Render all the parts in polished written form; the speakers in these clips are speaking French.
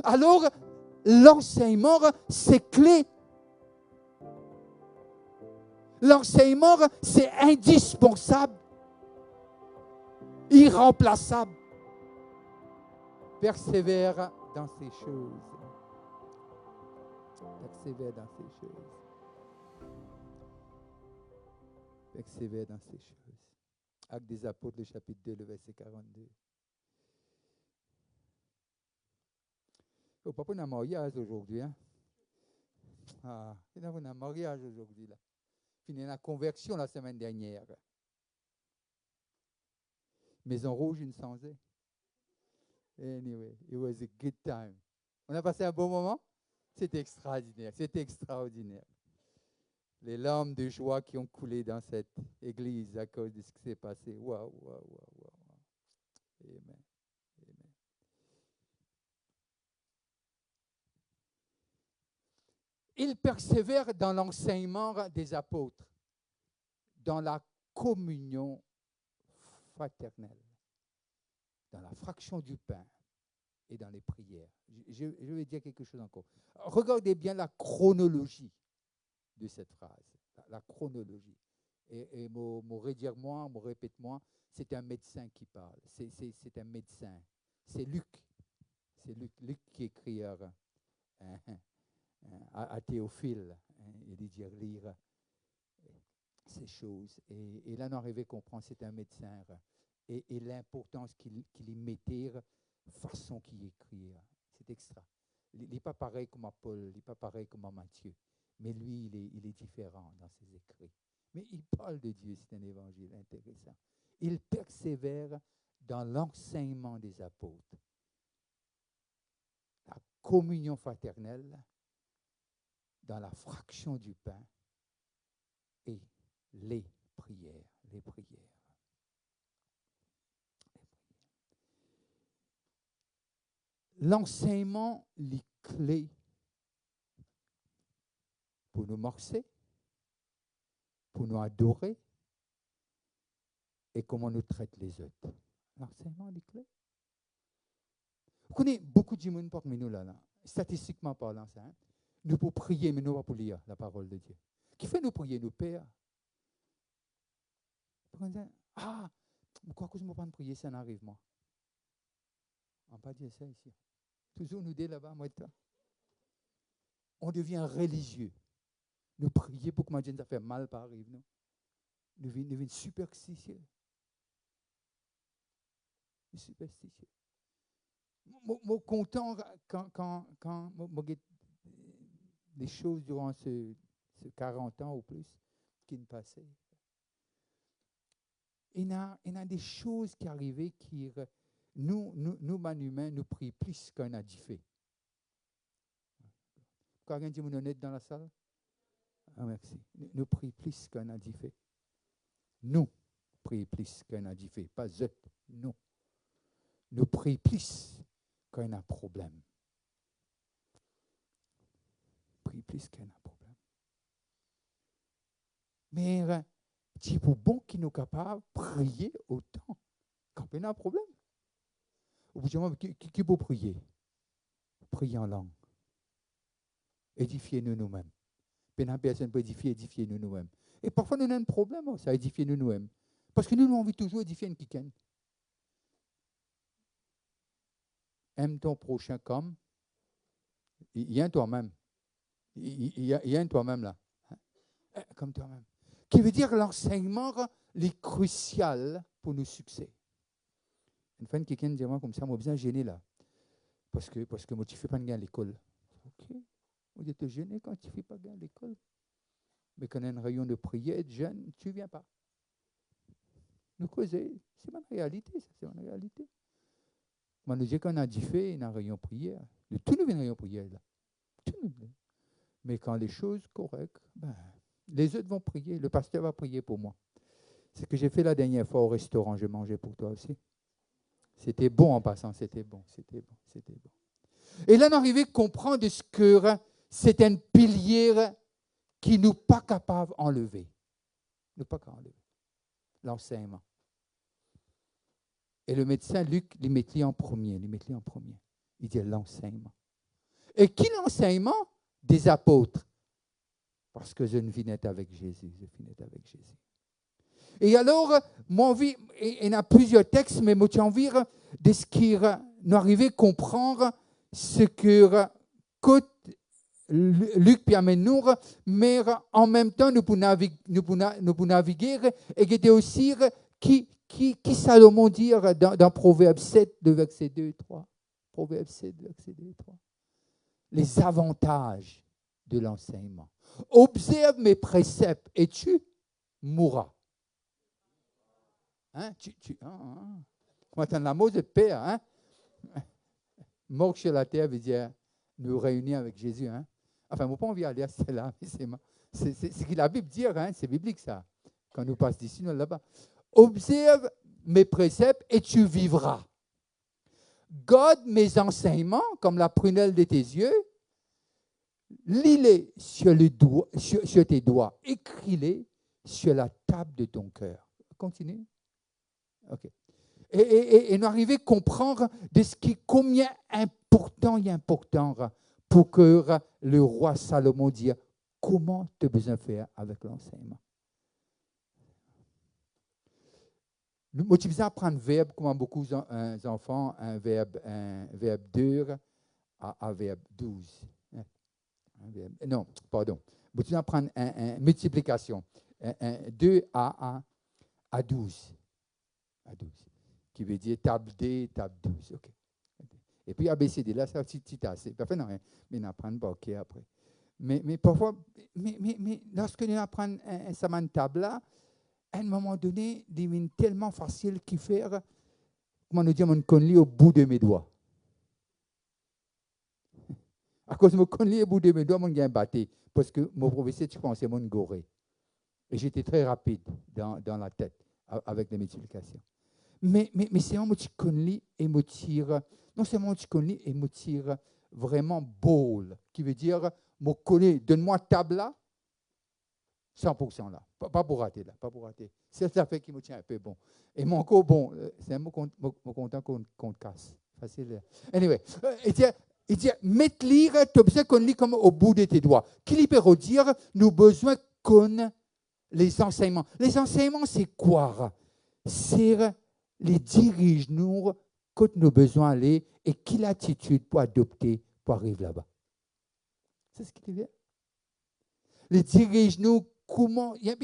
Alors, l'enseignement, c'est clé. L'enseignement, c'est indispensable, irremplaçable. Persévère dans ces choses. Persévère dans ces choses. Persévère dans ces choses. Actes des Apôtres, le chapitre 2, le verset 42. Oh, papa, on a un mariage aujourd'hui. Hein? Ah, on a un mariage aujourd'hui. Là. Fini la conversion la semaine dernière. Maison Rouge, une sanzée. Anyway, it was a good time. On a passé un bon moment? C'était extraordinaire. C'était extraordinaire. Les larmes de joie qui ont coulé dans cette église à cause de ce qui s'est passé. Waouh, waouh, waouh, waouh. Amen. Amen. Il persévère dans l'enseignement des apôtres, dans la communion fraternelle, dans la fraction du pain et dans les prières. Je vais dire quelque chose encore. Regardez bien la chronologie de cette phrase, la chronologie. Et me redire-moi, me répète-moi, c'est un médecin qui parle. C'est un médecin. C'est Luc. C'est Luc qui écrit à Théophile. Il dit dire lire ces choses. Et là, on arrive à comprendre, c'est un médecin. Et l'importance qu'il y mettait, façon qu'il écrit. C'est extra. Il n'est pas pareil comme à Paul, il n'est pas pareil comme à Matthieu. Mais lui, il est différent dans ses écrits. Mais il parle de Dieu, c'est un évangile intéressant. Il persévère dans l'enseignement des apôtres, la communion fraternelle, dans la fraction du pain et les prières. Les prières. L'enseignement, les clés pour nous marcher, pour nous adorer et comment nous traite les autres. L'enseignement, les clés. Vous connaissez beaucoup de gens parmi nous là, statistiquement parlant, ça, hein? Nous pour prier, mais nous pas pour lire la parole de Dieu. Qui fait nous prier, nous Père? Ah, pourquoi que je ne peux pas prier, ça n'arrive moi. On ne va pas dire ça ici. Toujours nous dire là-bas, moi et toi. On devient religieux. Nous prier pour que ma ça fait mal par arrive, non? Nous devenons superstitieux. Superstitieux. Moi, content quand les choses durant ce 40 ans ou plus qui ne passaient. Il y a des choses qui arrivaient qui, nous, humains, nous prions plus qu'on a dit fait. Quelqu'un dit, mon honnête dans la salle? Ah, merci. Nous prions plus qu'on a dit fait. Nous prions plus qu'on a dit fait. Pas eux, nous. Nous prions plus quand on a un problème. Prions plus quand on a un problème. Mais c'est pour bon qui nous capable de prier autant quand on a un problème. Ou qui peut prier? Prier en langue. Édifiez-nous nous-mêmes. Personne peut édifiez-nous nous-mêmes. Et parfois, nous avons un problème, ça édifiez-nous nous-mêmes. Parce que nous avons envie toujours d'édifier une quicaine. Aime ton prochain comme il y a un toi-même. Il y a un toi-même là. Comme toi-même. Qui veut dire que l'enseignement est crucial pour nos succès. Une fois, quelqu'un dit moi comme ça, moi besoin de gêner là. Parce que moi, tu ne fais pas de gain à l'école. Ok. Vous êtes gêné quand tu ne fais pas de gain à l'école. Mais quand on a un rayon de prière, jeune, tu ne viens pas. Nous causer, c'est ma réalité, ça, c'est ma réalité. Moi, nous disons qu'on a dit fait, il y a un rayon de prière. Tout nous vient un rayon de prière là. Tout nous vient. Mais quand les choses correctes, les autres vont prier, le pasteur va prier pour moi. C'est ce que j'ai fait la dernière fois au restaurant, je mangeais pour toi aussi. C'était bon en passant, c'était bon. Et là, on arrivait à comprendre ce que c'est un pilier qui nous pas capable d'enlever. Nous pas capable d'enlever. L'enseignement. Et le médecin Luc, il mettait en premier. Il dit l'enseignement. Et qui l'enseignement? Des apôtres. Parce que je ne venais avec Jésus, je venais avec Jésus. Et alors, moi, il y a plusieurs textes, mais moi, j'ai envie de ce qui nous arrive à comprendre ce que Luc permet nous, mais en même temps, nous pouvons naviguer et qui aussi qui Salomon dit dans Proverbe 7, de verset 2 et 3. Proverbe 7, verset 2 et 3. Les avantages de l'enseignement. Observe mes préceptes et tu mourras. Hein? Quand tu as l'amour de père, hein? Mort sur la terre veut dire nous réunir avec Jésus. Hein? Enfin, je n'ai pas envie d'aller à celle-là, mais c'est ce que la Bible dit, hein? C'est biblique ça. Quand nous passons d'ici, nous là-bas. Observe mes préceptes et tu vivras. Garde mes enseignements comme la prunelle de tes yeux. Lis-les sur tes doigts. Écris-les sur la table de ton cœur. Continue. OK. Et nous arriver à comprendre de ce qui est combien important pour que le roi Salomon dise comment tu as besoin de faire avec l'enseignement. Nous tu besoin d'apprendre verbe, comme beaucoup d'enfants, un verbe dur à verbe 12. Non, pardon. Vous devez apprendre une multiplication. 2 à 12. À 12. Qui veut dire table D, table 12. OK. Et puis ABCD, là, c'est un petit assez. Parfois, non, mais on apprend OK après. Mais parfois, mais lorsque nous apprenons une table là, à un moment donné, il devient tellement facile qu'il fait, comment nous dire, on connaît au bout de mes doigts. À cause de mon connais au bout de mes doigts, mon gain batté. Parce que mon professeur, tu pensais, mon goré. Et j'étais très rapide dans la tête avec les multiplications. Mais c'est un mot que je connais et me tire, non seulement je connais et me tire vraiment bold, qui veut dire, me connais, donne-moi table là, 100% là. Pas pour rater là, pas pour rater. C'est ça fait qui me tient un peu bon. Et mon corps, bon, c'est un mot content qu'on casse. Facile. Anyway, il dit, mettre lire, tu as besoin qu'on lit comme au bout de tes doigts. Qui libère dire, nous besoin qu'on les enseignements. Les enseignements, c'est quoi? C'est les dirige-nous quand nous besoin d'aller et quelle attitude pour adopter pour arriver là-bas. C'est ce qu'il dit. Les dirige-nous comment, il y a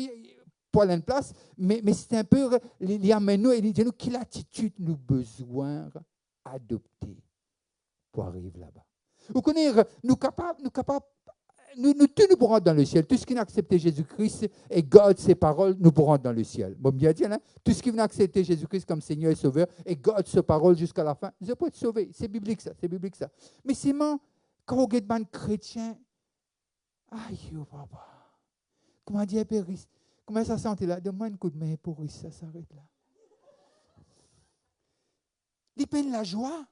pas une place, mais c'est un peu les amène-nous et dit nous quelle attitude nous besoin adopter pour arriver là-bas. Vous connaissez, nous pourrons dans le ciel. Tout ce qui n'a accepté Jésus-Christ et garde ses paroles, nous pourrons dans le ciel. Bon, bien dit, hein? Tout ce qui n'a accepté Jésus-Christ comme Seigneur et Sauveur et garde ses paroles jusqu'à la fin, ils ne peuvent pas être sauvés. C'est biblique ça, c'est biblique ça. Mais c'est quand on regarde un chrétien, aïe, papa, comment dire, Péris, comment ça sentait là? Donne-moi un coup de main pour ça s'arrête là. Il peine la joie.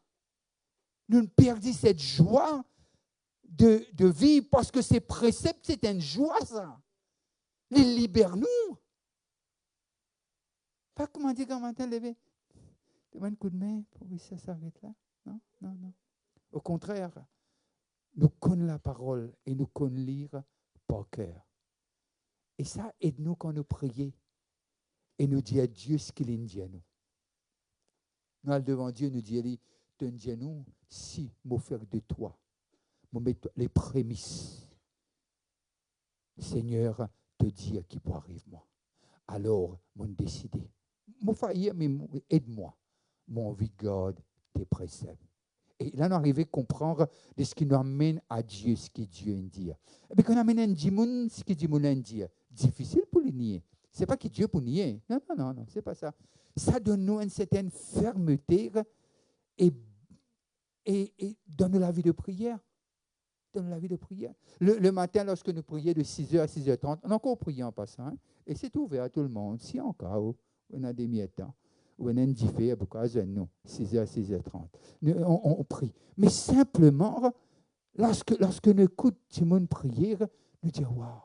Nous perdons cette joie de vivre parce que ces préceptes, c'est une joie, ça. Les libère-nous. Pas comment dire quand matin levé. Donne-moi un coup de main pour que ça s'arrête là. Non, non, non. Au contraire, nous connaissons la parole et nous connaissons lire par cœur. Et ça aide-nous quand nous prions et nous dit à Dieu ce qu'il dit à nous. Nous allons devant Dieu, nous dit, nous, si m'offrir de toi, mettre les prémices. Seigneur, te dire qui peut arriver moi. Alors, mon décidé. Mon faillir, mais aide-moi. Mon vie garde tes préceptes. Et là, nous arrivons à comprendre de ce qui nous amène à Dieu, ce que Dieu dit. Et puis, quand on amène un dimoun, ce que Dieu dit, difficile pour le nier. Ce n'est pas que Dieu pour nier. Non, ce n'est pas ça. Ça donne nous une certaine fermeté et donne la vie de prière. Donne la vie de prière. Le matin, lorsque nous prions de 6h à 6h30, on a encore prié en passant. Hein, et c'est ouvert à tout le monde. Si encore, on a des mi-temps. Ou on a une différence, pourquoi nous, 6h à 6h30. On prie. Mais simplement, lorsque nous écoutons tout le monde prier, nous disons, waouh,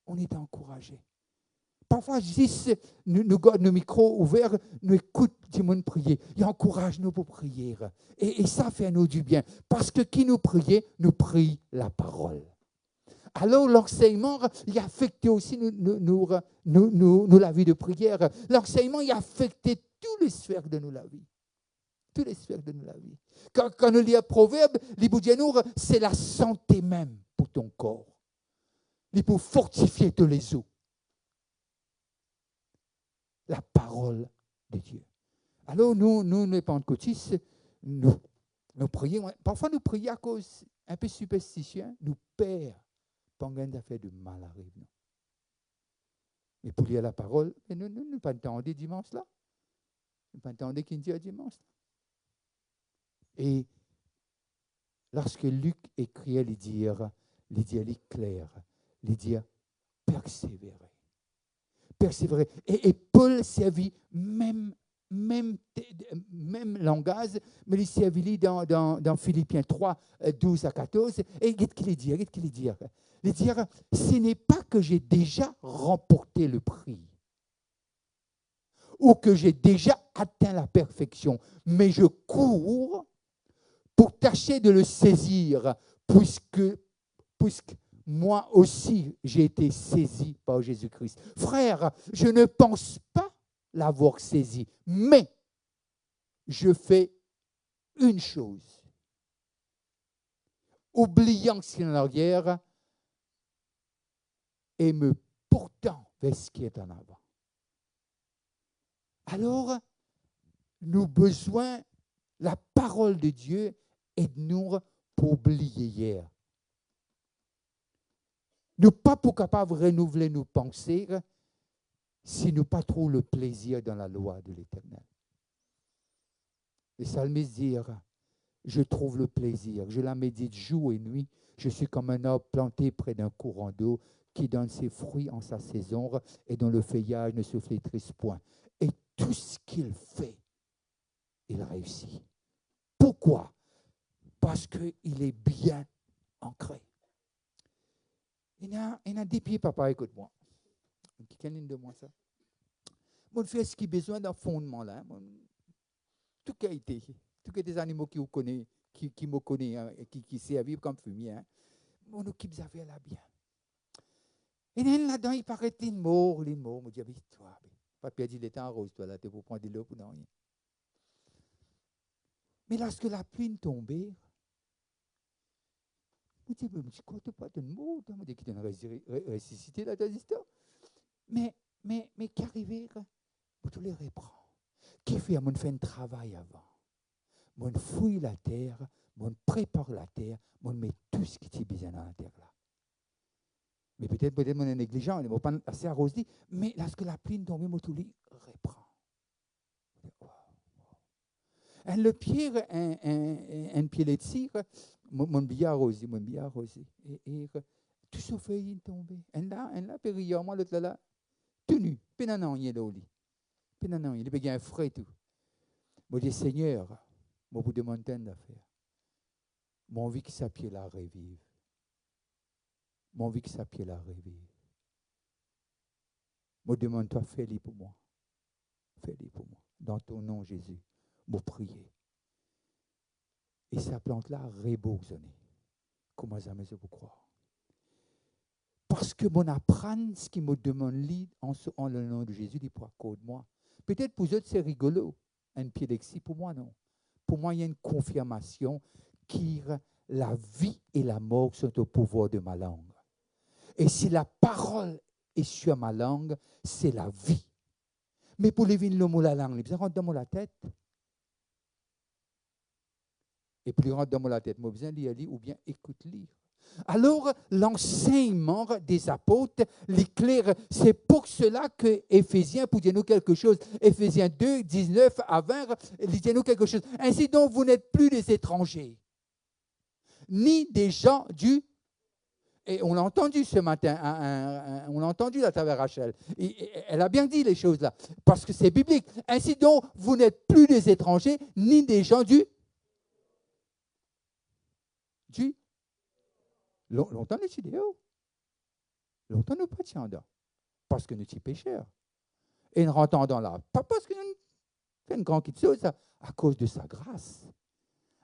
on est encouragé. parfois, juste, nous gardons nos micros ouverts, nous écoutons du monde prier. Il encourage nous pour prier. Et ça fait à nous du bien. Parce que qui nous prie la parole. Alors, l'enseignement, il a affecté aussi la vie de prière. L'enseignement, il a affecté toutes les sphères de la vie. Toutes les sphères de la vie. Quand nous lisons Proverbe, c'est la santé même pour ton corps. Il pour fortifier tous les os. La parole de Dieu. Alors, nous les pentecôtistes, nous prions. Parfois, nous prions à cause un peu superstitieux. Nous perdons. Pas d'affaire de mal arrive. Non. Mais pour lire la parole, nous ne pas entendre dimanche là. Nous ne pas entendre qu'il dit dimanche là. Et lorsque Luc écrit, il dit clair, il dit persévérer. Persévérer. Et Paul servit même langage, mais il servit dans Philippiens 3, 12 à 14. Et qu'est-ce qu'il dit? Il dit, ce n'est pas que j'ai déjà remporté le prix ou que j'ai déjà atteint la perfection, mais je cours pour tâcher de le saisir, puisque moi aussi j'ai été saisi par Jésus-Christ. Frère, je ne pense pas l'avoir saisi, mais je fais une chose. Oubliant ce qui est en arrière et me portant vers ce qui est en avant. Alors, nous avons besoin, la parole de Dieu aide-nous pour oublier hier. Nous pas pour capable de renouveler nos pensées si nous pas trouvons le plaisir dans la loi de l'Éternel. Les psalmistes disent, je trouve le plaisir, je la médite jour et nuit, je suis comme un arbre planté près d'un courant d'eau qui donne ses fruits en sa saison et dont le feuillage ne se flétrisse point. Et tout ce qu'il fait, il réussit. Pourquoi? Parce qu'il est bien ancré. Il y a 10 pieds, papa, écoute-moi. Quelle de moi ça? Mon fait ce qui a besoin d'un fondement là. Tout qualité, tous des animaux qui vous connaissent, qui me connaissent, hein, qui servent comme fumier. Hein. Mon équipe avait là bien. Et là-dedans, il paraît les morts. Me dit, toi, pas perdre le temps rose, toi là, tu pour prendre de l'eau pour rien. Mais lorsque la pluie tombait, je me dis, quoi, tu pas de mots, tu me dis qu'il y a une ressuscité là dans l'histoire. Mais qui arrivait, pour tous les reprendre. Qui fait, on fait un travail avant. On fouille la terre, on prépare la terre, on met tout ce qui est besoin dans la terre là. Mais peut-être on est négligent, on n'est pas assez arrosé, mais lorsque la pluie tombe, on tout les reprend. Le pire, un pied de tir, mon bien arrosé. Et tout ce feuille est tombé. Un là, périllon, l'autre là, tout nu, pénanan, il est là au lit. Pénanan, il est bien frais tout. Je dis, Seigneur, je vous demande d'affaires. Mon vie qui s'appelle la revive. Mon vie qui s'appelle la revive. Je demande, toi, fais-le pour moi. Fais-le pour moi. Dans ton nom, Jésus. Je prier. Et sa plante-là, rebourgeonner. Comment ça me fait pour croire? Parce que mon apprendre ce qui me demande en le nom de Jésus, il pourra code moi. Peut-être pour eux, c'est rigolo. Un pied d'exil, pour moi, non. Pour moi, il y a une confirmation qui la vie et la mort sont au pouvoir de ma langue. Et si la parole est sur ma langue, c'est la vie. Mais pour lever le mot la langue, il rentre dans la tête. Et puis il rentre dans la tête, moi besoin de lire ou bien écoute lire. Alors, l'enseignement des apôtres, l'éclair, c'est pour cela que Éphésiens, pour dire nous quelque chose, Éphésiens 2, 19 à 20, il dit nous quelque chose. Ainsi donc, vous n'êtes plus des étrangers, ni des gens du... Et on l'a entendu ce matin, on l'a entendu à travers Rachel. Et elle a bien dit les choses là, parce que c'est biblique. Ainsi donc, vous n'êtes plus des étrangers, ni des gens du... Longtemps les idéaux. Longtemps nous pas tiens. parce que nous sommes pécheurs. Et nous rentrons dans la... Pas parce que nous faisons une grande chose, à cause de sa grâce,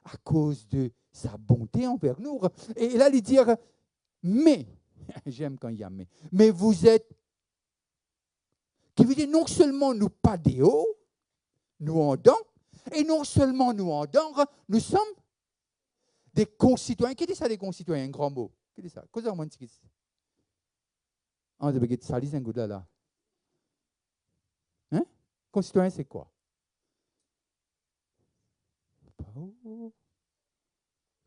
à cause de sa bonté envers nous. Et là, il dit, mais, j'aime quand il y a mais vous êtes, qui veut dire non seulement nous pas des hauts, nous en dents, et non seulement nous en dents, nous sommes des concitoyens. Qui dit ça, des concitoyens, un grand mot? Qui dit ça? Qu'est-ce que c'est? On dit ça, c'est un goût là. Hein? Concitoyen, c'est quoi?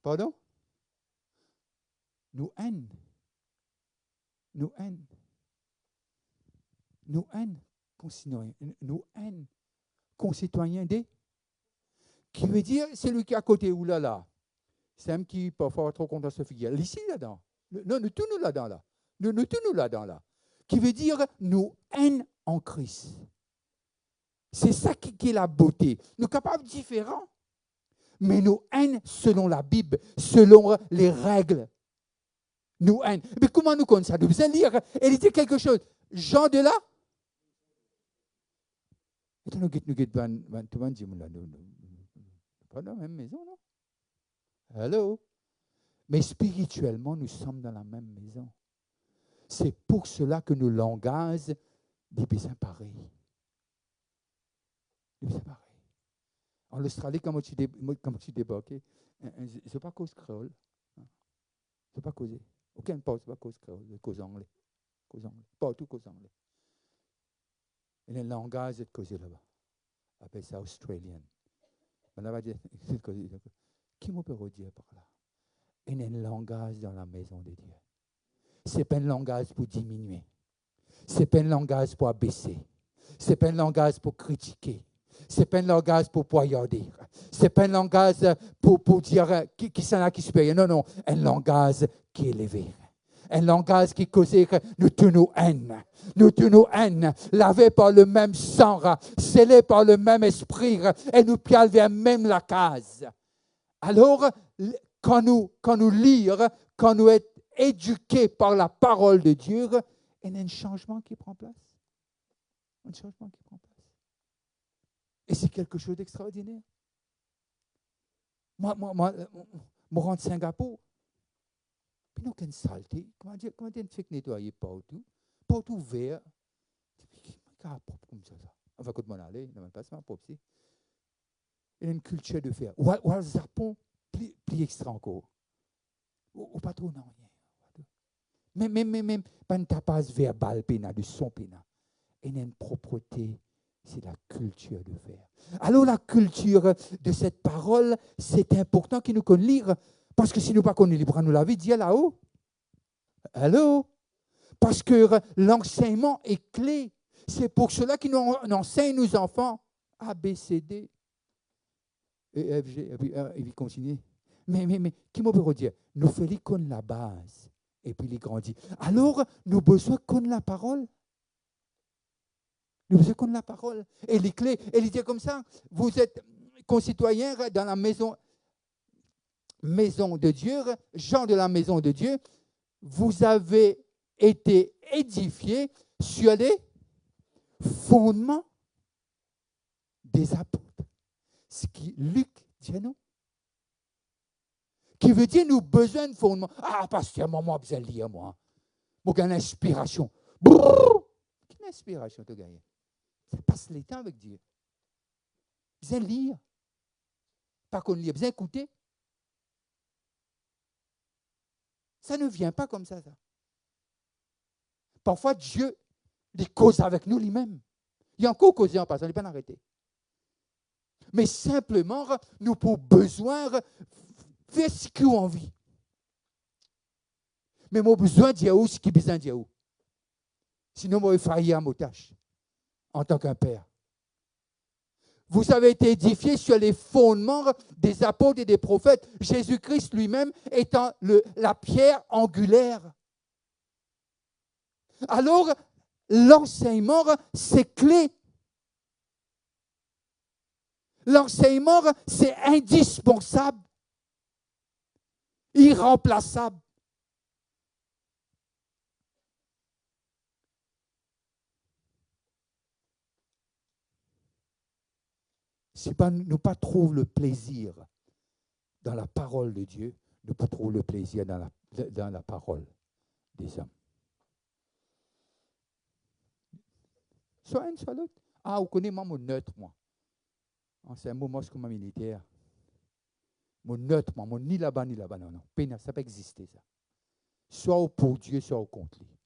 Pardon? Nous haine. Nous haine. Nous haine, concitoyens. Nous haine, concitoyens des. Qui veut dire, c'est lui qui est à côté, ou là. C'est un qui parfois trop content de se figuer. Ici, là-dedans. Non, nous tous nous là-dedans, là. Nous tous nous là-dedans, là. Qui veut dire, nous haine en Christ. C'est ça qui est la beauté. Nous sommes capables différents, mais nous haine selon la Bible, selon les règles. Nous haine. Mais comment nous connaissons ça? Nous devons lire. Et il dit quelque chose. Jean de là. Et nous pas dans la même maison, non? Hello? Mais spirituellement, nous sommes dans la même maison. C'est pour cela que nos langages des besoins pareils. Des besoins pareils. En Australie, quand tu débarquais, je ne pas cause créole. Je ne pas causer. Aucun pas, c'est pas cause créole, cause anglais. Pas tout cause anglais. Et le langage est causé là-bas. On appelle ça australien. On va dire, qui me peut redire par là? Il y a un langage dans la maison de Dieu. Ce n'est pas un langage pour diminuer. Ce n'est pas un langage pour abaisser. Ce n'est pas un langage pour critiquer. Ce n'est pas un langage pour poignarder. Ce n'est pas un langage pour dire qui s'en a qui supérieur. Non, un langage qui est élevé. Un langage qui cause que nous tous nous haine. Nous tous nous haine, lavés par le même sang, scellés par le même esprit, et nous pialent vers même la case. Alors, quand nous lisons, quand nous sommes éduqués par la parole de Dieu, il y a un changement qui prend place. Un changement qui prend place. Et c'est quelque chose d'extraordinaire. Moi, rentre à Singapour, puis nous avons une saleté. Comment dire, on fait nettoyer partout vert. C'est propre comme ça. Enfin, quand on allait, il n'y a pas ça propre. Il y a une culture de faire. Ou le Japon, plus extra encore. Ou pas trop, non, rien. Même, pas une tapas verbale, de son pénal. Il y a une propreté. C'est la culture de faire. Alors, la culture de cette parole, c'est important qu'il nous connaisse lire. Parce que si nous ne connaissons pas, nous l'avons dit là-haut. Allô? Parce que l'enseignement est clé. C'est pour cela qu'il nous enseigne nos enfants A, B, C, D, E, F, G, et puis il continue. Mais, qui m'a veut dire? Nous faisons connaître la base, et puis il grandit. Alors, nous avons besoin de connaître la parole. Nous avons besoin de connaître la parole. Et les clés, et il dit comme ça, vous êtes concitoyens dans la maison de Dieu, gens de la maison de Dieu, vous avez été édifiés sur les fondements des apôtres. Ce qui Luc dit à nous. Qui veut dire nous besoin de fondements. Ah, pasteur, moi, besoin de lire, moi. Moi, j'ai une inspiration. Quelle inspiration tu as gagné? Ça passe le temps avec Dieu. Besoin de lire. Pas qu'on lit, besoin d'écouter. Ça ne vient pas comme ça. Parfois, Dieu, il cause avec nous lui-même. Il a encore causé en passant, il n'est pas arrêté. Mais simplement, nous avons besoin de faire ce qu'on a envie. Mais nous avons besoin de Dieu, ce qui est besoin de Dieu. Sinon, nous allons faillir à nos tâches en tant qu'un père. Vous avez été édifiés sur les fondements des apôtres et des prophètes, Jésus-Christ lui-même étant la pierre angulaire. Alors, l'enseignement, c'est clé. L'enseignement, c'est indispensable, irremplaçable. si nous pas trouvons le plaisir dans la parole de Dieu, nous pouvons trouver le plaisir dans la parole des hommes. Soit un, soit l'autre. Ah, vous connaissez mon neutre, moi. C'est un mot mosque comme militaire. Mon neutre, moi, mon ni là-bas, ni là-bas. Non, non. Ça peut exister, ça. Soit pour Dieu, soit contre lui.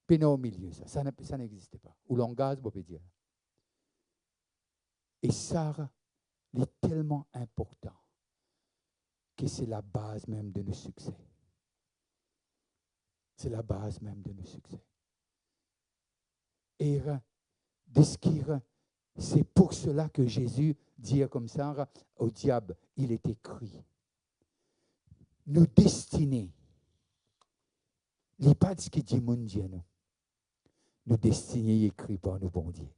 Pénal au milieu, ça n'existe pas. Ou langage, on peut dire. Et ça, est tellement important que c'est la base même de nos succès. C'est la base même de nos succès. Et c'est pour cela que Jésus dit comme ça au diable, il est écrit. Nos destinées, il n'est pas ce que dit mon Dieu, non. Nos destinées écrites par nos bons dieux.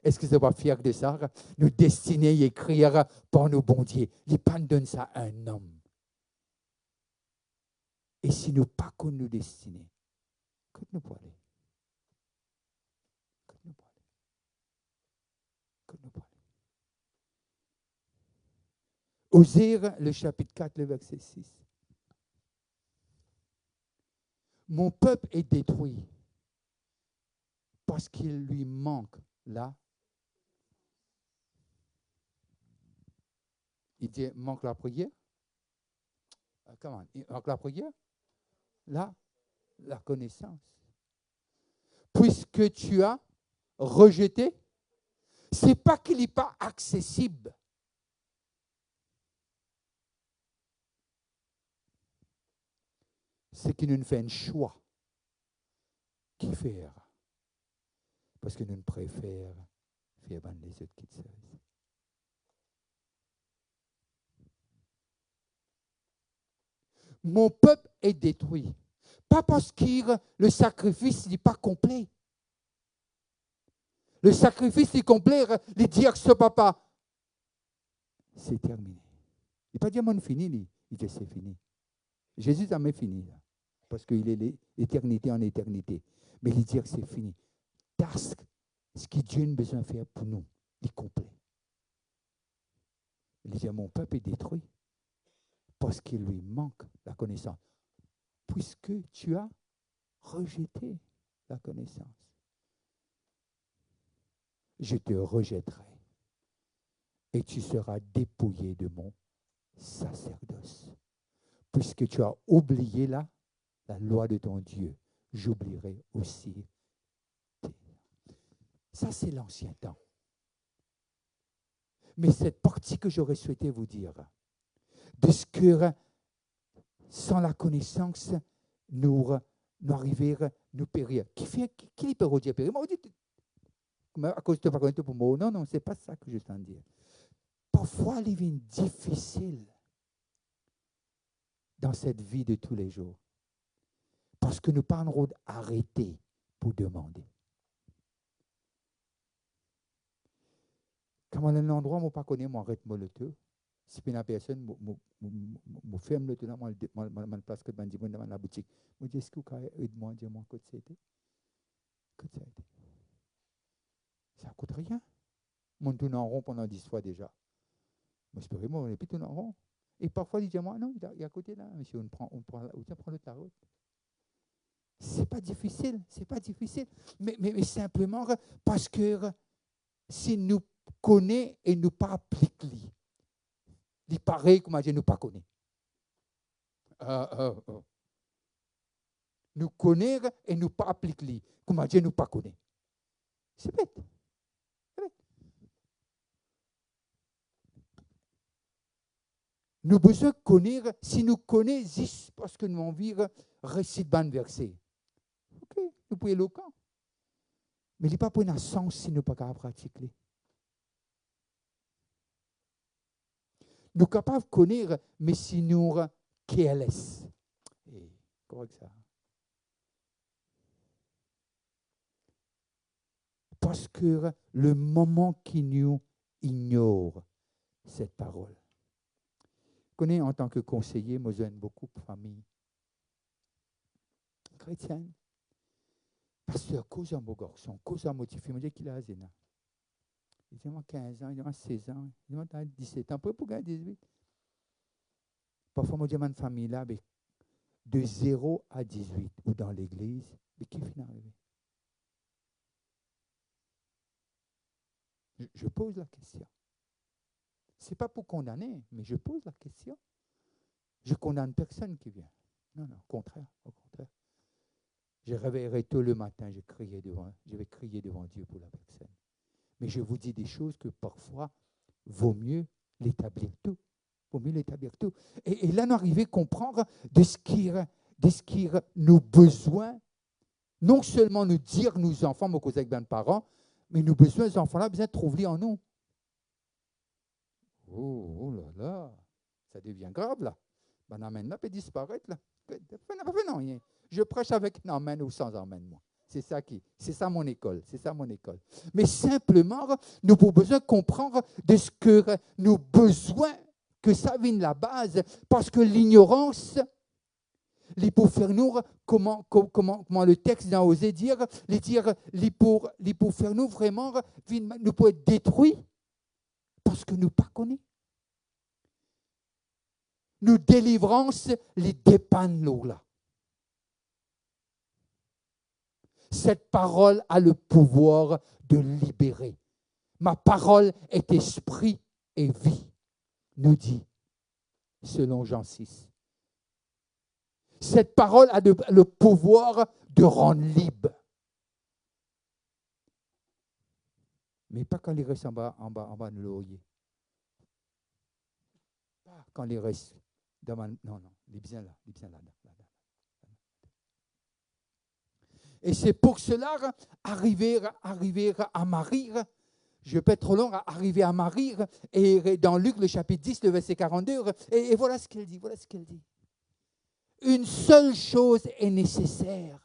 Est-ce que vous n'êtes pas fiers de ça? Nos destinées écrites par nos bons dieux. Il n'est pas donne ça à un homme. Et si nous pas qu'on nos destinées, que nous pouvons aller? Que nous pouvons aller? Que nous pouvons aller? Osée, le chapitre 4, le verset 6. Mon peuple est détruit parce qu'il lui manque là. Il dit, manque la prière? Comment? Il manque la prière? Là, la connaissance. Puisque tu as rejeté, c'est pas qu'il n'est pas accessible. C'est qu'il nous fait un choix qui faire. Parce que nous préférons faire les autres qui servent. Mon peuple est détruit. Pas parce que le sacrifice n'est pas complet. Le sacrifice est complet, il dit à ce papa, c'est terminé. Il n'a pas dit, mon fini, il dit, c'est fini. Jésus n'a jamais fini, là, parce qu'il est l'éternité en éternité. Mais il dit que c'est fini. Task, ce que Dieu a besoin de faire pour nous, il est complet. Il dit, mon peuple est détruit parce qu'il lui manque la connaissance. Puisque tu as rejeté la connaissance. Je te rejetterai et tu seras dépouillé de mon sacerdoce. Puisque tu as oublié la loi de ton Dieu, j'oublierai aussi. Ça, c'est l'ancien temps. Mais cette partie que j'aurais souhaité vous dire, de ce que sans la connaissance, nous arriver, nous périr. Qui peut dire périr? Moi, je dis, à cause de ne pas connaître pour moi. Non, ce n'est pas ça que je veux dire. Parfois, il est difficile dans cette vie de tous les jours. Parce que nous parlerons d'arrêter pour demander. Quand on est un endroit où on ne connaît pas, moi, arrête-moi le tout. Si une personne me ferme le tout, moi, je place que je dans la boutique. Je dis, est-ce que vous pouvez aider-moi à dire que c'était? Que ça a été? Ça ne coûte rien. On tourne en rond pendant 10 fois déjà. Mais espérez-moi, on n'est plus tourné en rond. Et parfois, il dit, moi, non, il est à côté là, monsieur, on prend le route. C'est pas difficile, c'est pas difficile. Mais simplement parce que si nous connaissons et nous pas appliquons, il paraît que Dieu nous pas connaît. Nous connaissons et nous pas appliquons, comme Dieu nous pas connaît. C'est bête. Nous avons besoin de connaître, si nous connaissons, juste parce que nous avons envie de réciter un verset. Ok, nous pouvons éloquent. Mais il n'est pas pour un sens si nous ne pouvons pas pratiquer. Nous sommes capables de connaître, mais si nous sommes careless. Comment ça? Parce que le moment qui nous ignore cette parole. Je connais en tant que conseiller, moi j'aime beaucoup de familles chrétiennes. Pasteur, cause à mon garçon, cause à motiver, je dis qu'il a zéna. Il dit, moi, 15 ans, il dit, moi, 16 ans, il dit, moi, 17 ans, pour gagner 18. Parfois, moi, j'ai une famille là, avec de 0 à 18, ou dans l'église, mais qui finit d'arriver? Je pose la question. Ce n'est pas pour condamner, mais je pose la question. Je condamne personne qui vient. Non, non, au contraire, au contraire. Je réveillerai tôt le matin, je vais crier devant Dieu pour la personne. Mais je vous dis des choses que parfois, vaut mieux l'établir tout. Vaut mieux l'établir tout. Et là, nous arrivons à comprendre de ce qui est nos besoins, non seulement nous dire, nous enfants, mais cause avec bien de parents, mais nos besoins, les enfants-là, besoin de trouver en nous. Oh là là, ça devient grave là. Ben, l'amène là peut disparaître là. Non, rien. Je prêche avec un amène ou sans amène, moi. C'est ça mon école. C'est ça mon école. Mais simplement, nous avons besoin de comprendre de ce que nos besoins, que ça vient de la base, parce que l'ignorance, les pour faire nous, comment le texte a osé dire, les pour faire nous vraiment, nous pour être détruits, parce que nous ne pas connaissons. Nos délivrances, les dépannent là. Cette parole a le pouvoir de libérer. Ma parole est esprit et vie, nous dit, selon Jean 6. Cette parole a le pouvoir de rendre libre. Mais pas quand il reste en bas de l'oreiller. Pas quand il reste devant. Non, il est bien là, là. Et c'est pour cela, arriver à Marie, je ne vais pas être trop long, arriver à Marie, et dans Luc, le chapitre 10, le verset 42, et voilà ce qu'elle dit, Une seule chose est nécessaire.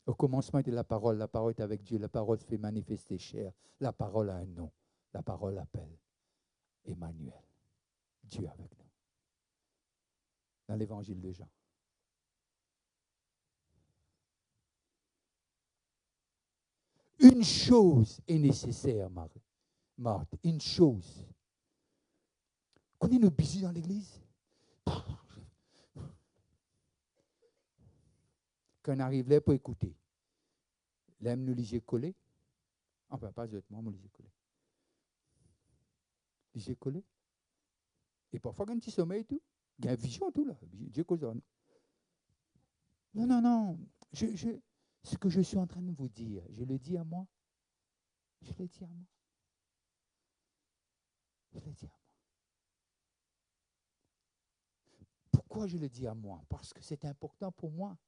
Au commencement était la parole est avec Dieu, la parole se fait manifester chair, la parole a un nom, la parole appelle Emmanuel, Dieu avec nous. Dans l'évangile de Jean. Une chose est nécessaire, Marthe, une chose. Qu'on est nous busy dans l'église. Quand on arrive là pour écouter, l'aime nous liser coller. Enfin, pas moi, moi liser coller. Liser coller. Et parfois, quand un petit sommeil et tout, il y a une vision tout là. Dieu cause en nous. Non. Ce que je suis en train de vous dire, je le dis à moi. Je le dis à moi. Pourquoi je le dis à moi? Parce que c'est important pour moi.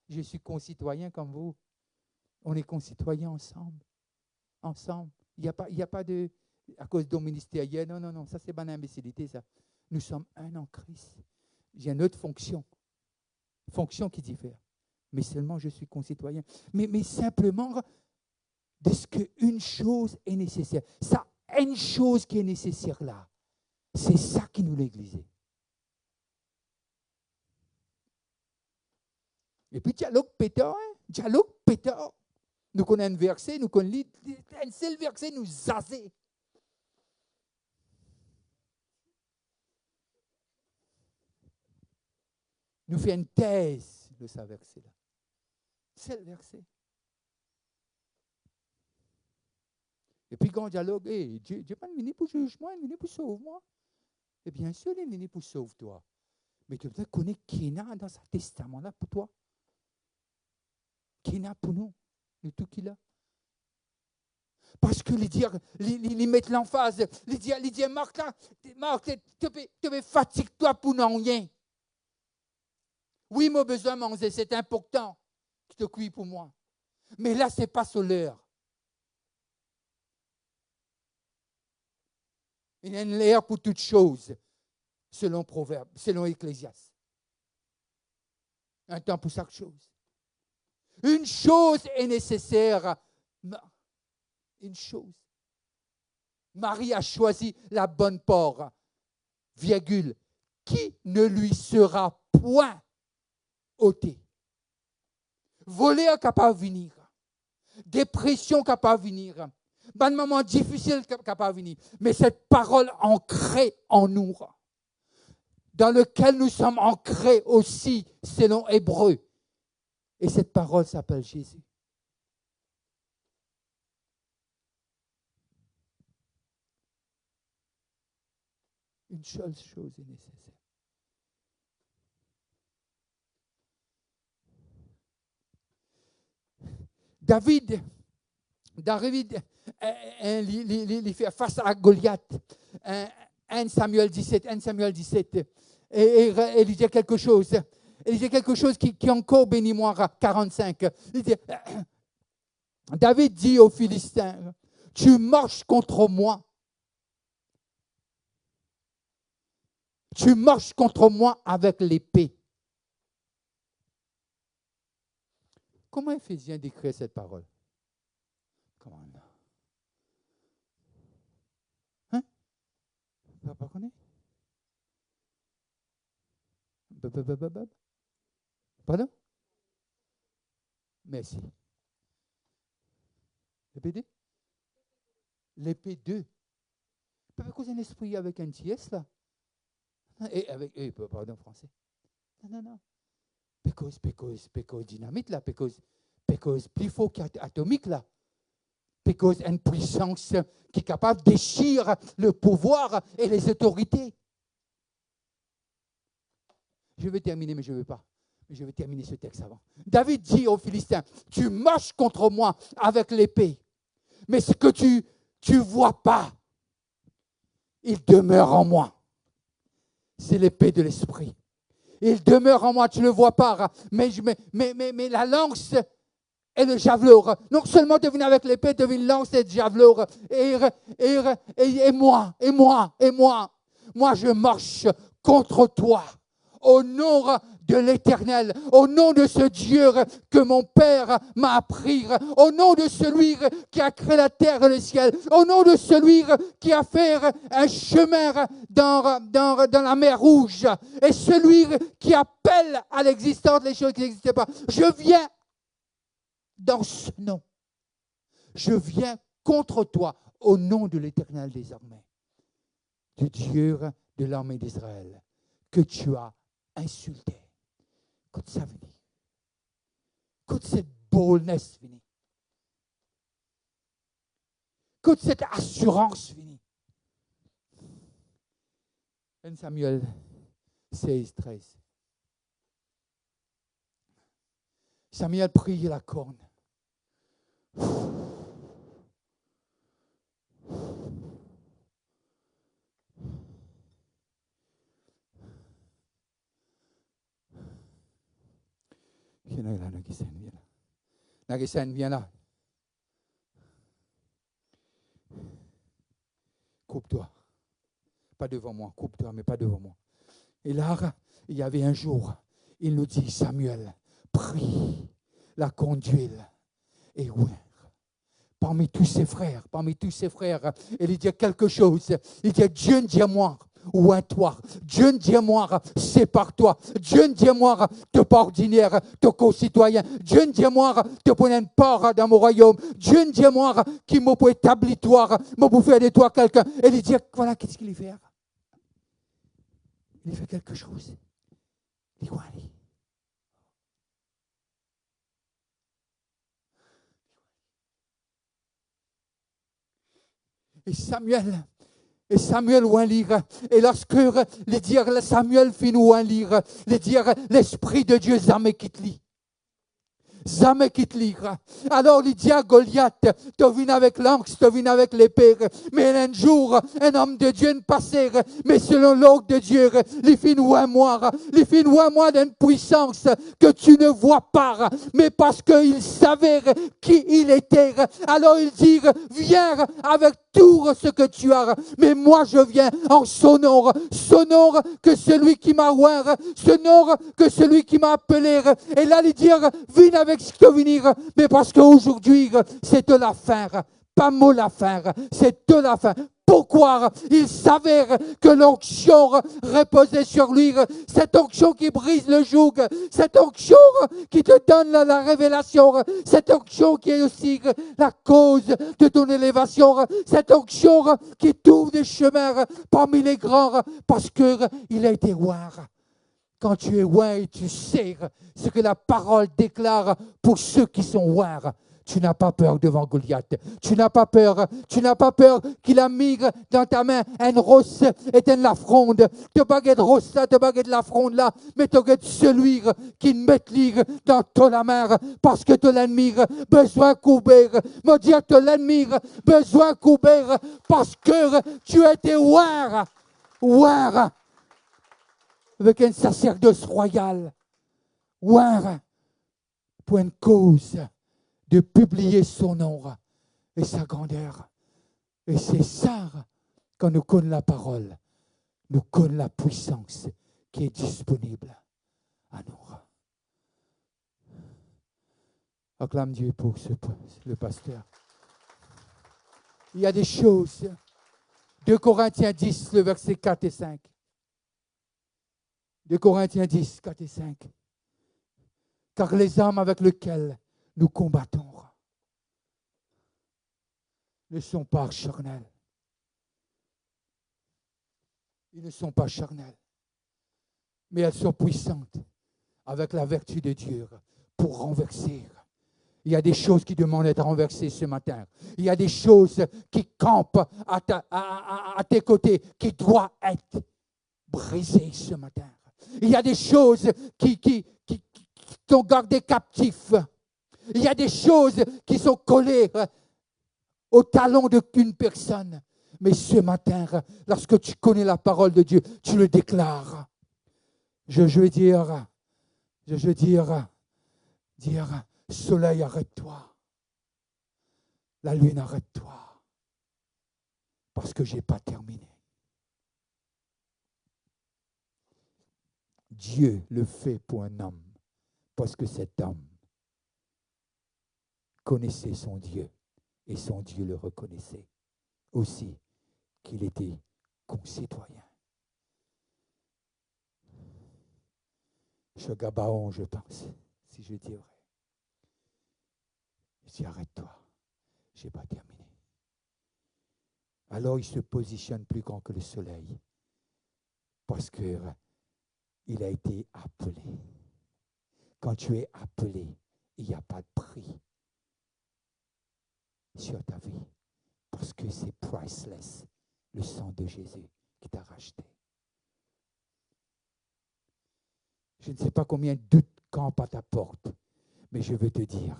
Je suis concitoyen comme vous. On est concitoyens ensemble. Il n'y a pas de... À cause d'un ministériel. Non. Ça, c'est pas une imbécilité, ça. Nous sommes un en Christ. J'ai une autre fonction. Fonction qui diffère. Mais seulement je suis concitoyen. Mais simplement, de ce qu'une chose est nécessaire. Ça, une chose qui est nécessaire là. C'est ça qui nous l'Église. Et puis, dialogue pétard. Nous connaissons un verset, nous connaissons un seul verset, nous zaser. Nous fait une thèse de ce verset-là. C'est le verset. Et puis quand on dialogue, Dieu n'est pas venu pour juger-moi, il est venu pour sauver-moi. Et bien sûr, il est venu pour sauver-toi. Mais tu dois connaître qui est dans ce testament-là pour toi. Qui est pour nous, le tout qu'il a. Parce que les mettre l'emphase, les dire, Marc, tu me fatigue-toi pour non rien. Oui, mon besoin de manger, c'est important. Tu te cuis pour moi. Mais là, ce n'est pas sur l'heure. Il y a une l'heure pour toutes choses, selon Proverbe, selon Ecclésiaste. Un temps pour chaque chose. Une chose est nécessaire. Une chose. Marie a choisi la bonne porte, virgule, qui ne lui sera point ôté. Voler est capable de venir. Dépression capable de venir. Un moment difficile capable de venir. Mais cette parole ancrée en nous, dans lequel nous sommes ancrés aussi, selon Hébreu. Et cette parole s'appelle Jésus. Une seule chose est nécessaire. David, il fait face à Goliath. 1 Samuel 17. Et il dit quelque chose. Il dit quelque chose qui encore bénit moi 45. Il dit, David dit aux Philistins, tu marches contre moi. Tu marches contre moi avec l'épée. Comment Éphésiens décrit cette parole? Comment? Hein? Vous ne connaissez? Pardon? Merci. L'épée 2? L'épée 2. Pas cause un esprit avec un TS là? Et avec, pardon, français. Non. Because dynamite là, because plus fort qu'atomique là. Because une puissance qui est capable de déchirer le pouvoir et les autorités. Je vais terminer, mais je ne veux pas. Je vais terminer ce texte avant. David dit aux Philistins, tu marches contre moi avec l'épée, mais ce que tu ne vois pas, il demeure en moi. C'est l'épée de l'esprit. Il demeure en moi, tu ne le vois pas, mais la lance et le javelot. Non seulement tu viens avec l'épée, tu viens lance et le javelot. Et moi, moi je marche contre toi. Au nom de l'Éternel, au nom de ce Dieu que mon Père m'a appris, au nom de celui qui a créé la terre et le ciel, au nom de celui qui a fait un chemin dans la mer Rouge, et celui qui appelle à l'existence les choses qui n'existaient pas. Je viens dans ce nom. Je viens contre toi au nom de l'Éternel désormais, du Dieu de l'armée d'Israël, que tu as insulté. Écoute ça venir. Écoute cette boldness venir. Écoute cette assurance venir. 1 Samuel 16, 13. Samuel prie la corne. Nagisen, viens là. Coupe-toi. Pas devant moi. Coupe-toi, mais pas devant moi. Et là, il y avait un jour, il nous dit, Samuel, prie la corne d'huile et ouvre. Parmi tous ses frères, il dit quelque chose. Il dit, Dieu dit à moi, ou un toi. Dieu ne dit à moi, sépare-toi. Dieu ne dit à moi, te pas ordinaire, te concitoyen. Dieu ne dit à moi, te prendre une part dans mon royaume. Dieu ne dit à moi, qui m'a pour établir toi, m'a pour faire de toi quelqu'un. Et il dit, voilà, qu'est-ce qu'il fait? Il fait quelque chose. Il dit, allez. Et Samuel ou un lire. Et lorsque les dire Samuel finit ou un lire, les dire l'esprit de Dieu jamais quitte lui. Jamais quitte lire. Alors il dit à Goliath, tu viens avec l'anxe, tu viens avec l'épée. Mais un jour, un homme de Dieu ne passait, mais selon l'ordre de Dieu, il finit un mois d'une puissance que tu ne vois pas, mais parce qu'il savait qui il était. Alors il dit, viens avec tout ce que tu as, mais moi je viens en son nom que celui qui m'a oint, ce nom que celui qui m'a appelé. Et là il dit, viens avec ce que venir, mais parce qu'aujourd'hui, c'est de la fin. Pas mot la fin, c'est de la fin. Pour Pourquoi? Il savait que l'onction reposait sur lui. Cette onction qui brise le joug. Cette onction qui te donne la révélation. Cette onction qui est aussi la cause de ton élévation. Cette onction qui t'ouvre des chemins parmi les grands parce qu'il a été oint. Quand tu es oint, tu sais ce que la parole déclare pour ceux qui sont oints. Tu n'as pas peur devant Goliath. Tu n'as pas peur qu'il a mis dans ta main un rosse et une la fronde. Te baguette rosse là, te baguette la fronde là, mais te baguette celui qui met lire dans ton main parce que tu l'ennemi besoin couper. Me dire que l'ennemi besoin couper parce que tu as été oint avec un sacerdoce royal. Oint pour une cause de publier son nom et sa grandeur. Et c'est ça, quand nous connaissons la parole, nous connaissons la puissance qui est disponible à nous. Acclame Dieu pour le pasteur. Il y a des choses. 2 Corinthiens 10, le verset 4 et 5. 2 Corinthiens 10, 4 et 5. Car les armes avec lesquelles nous combattons ne sont pas charnels. Ils ne sont pas charnels. Mais elles sont puissantes avec la vertu de Dieu pour renverser. Il y a des choses qui demandent d'être renversées ce matin. Il y a des choses qui campent à tes côtés, qui doivent être brisées ce matin. Il y a des choses qui t'ont gardé captif. Il y a des choses qui sont collées au talon d'une personne. Mais ce matin, lorsque tu connais la parole de Dieu, tu le déclares. Je veux dire, soleil, arrête-toi. La lune, arrête-toi. Parce que je n'ai pas terminé. Dieu le fait pour un homme. Parce que cet homme connaissait son Dieu. Et son Dieu le reconnaissait aussi qu'il était concitoyen. Je Gabaon, je pense, si je dirais. Je dis, arrête-toi, je n'ai pas terminé. Alors il se positionne plus grand que le soleil, parce qu'il a été appelé. Quand tu es appelé, il n'y a pas de prix sur ta vie, parce que c'est priceless, le sang de Jésus qui t'a racheté. Je ne sais pas combien de doutes campent à ta porte, mais je veux te dire,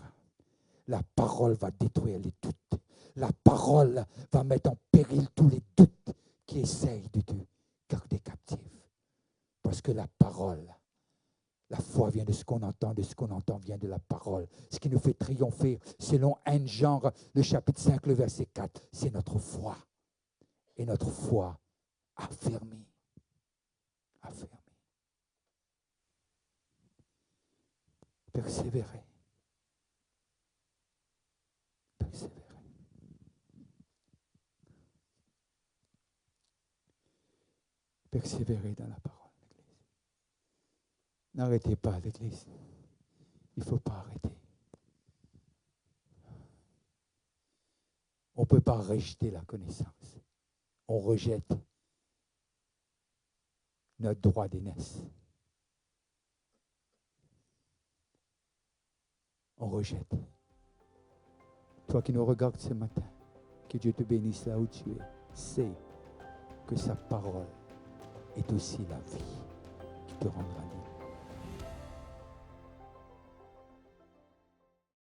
la parole va détruire les doutes. La parole va mettre en péril tous les doutes qui essayent de te garder captif. Parce que la parole, la foi vient de ce qu'on entend, de ce qu'on entend vient de la parole. Ce qui nous fait triompher, selon 1 Jean, le chapitre 5, le verset 4, c'est notre foi. Et notre foi affermie. Affermie. Persévérer. Persévérer. Persévérer dans la parole, l'Église. N'arrêtez pas, l'Église. Il ne faut pas arrêter. On ne peut pas rejeter la connaissance. On rejette notre droit d'aînesse. On rejette. Toi qui nous regardes ce matin, que Dieu te bénisse là où tu es. Sais que sa parole est aussi la vie qui te rendra libre.